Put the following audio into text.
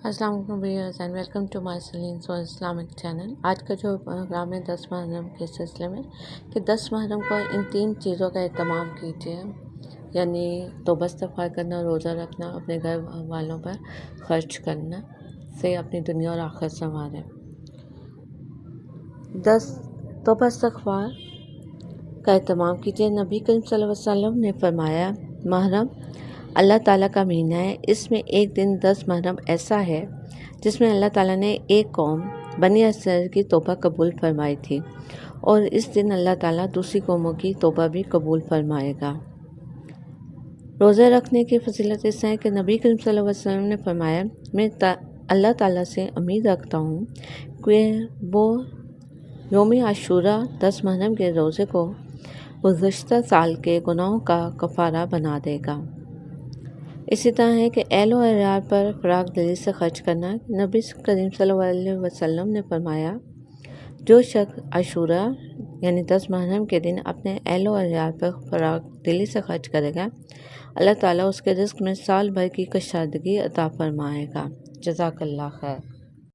السلام علیکم viewers and welcome to my سلین سو اسلامک چینل۔ آج کا جو پروگرام ہے 10 محرم کے سلسلے میں کہ 10 محرم کو ان 3 چیزوں کا اہتمام کیجیے، یعنی توبہ استغفار کرنا، روزہ رکھنا، اپنے گھر والوں پر خرچ کرنا سے اپنی دنیا اور آخرت سنواریں۔ 10 توبہ استغفار کا اہتمام کیجیے۔ نبی کریم صلی اللہ علیہ وسلم نے فرمایا، محرم اللہ تعالیٰ کا مہینہ ہے، اس میں ایک دن 10 محرم ایسا ہے جس میں اللہ تعالیٰ نے ایک قوم بنی اسرائیل کی توبہ قبول فرمائی تھی، اور اس دن اللہ تعالیٰ دوسری قوموں کی توبہ بھی قبول فرمائے گا۔ روزے رکھنے کی فضیلت اس ہے کہ نبی کریم صلی اللہ علیہ وسلم نے فرمایا، میں اللہ تعالیٰ سے امید رکھتا ہوں کہ وہ یوم عاشوراء 10 محرم کے روزے کو گزشتہ سال کے گناہوں کا کفارہ بنا دے گا۔ اسی طرح ہے کہ اہل و عیال پر فراغ دلی سے خرچ کرنا۔ نبی کریم صلی اللہ علیہ وسلم نے فرمایا، جو شخص عاشوراء یعنی 10 محرم کے دن اپنے اہل و عیال پر فراغ دلی سے خرچ کرے گا، اللہ تعالیٰ اس کے رزق میں سال بھر کی کشادگی عطا فرمائے گا۔ جزاک اللہ خیر۔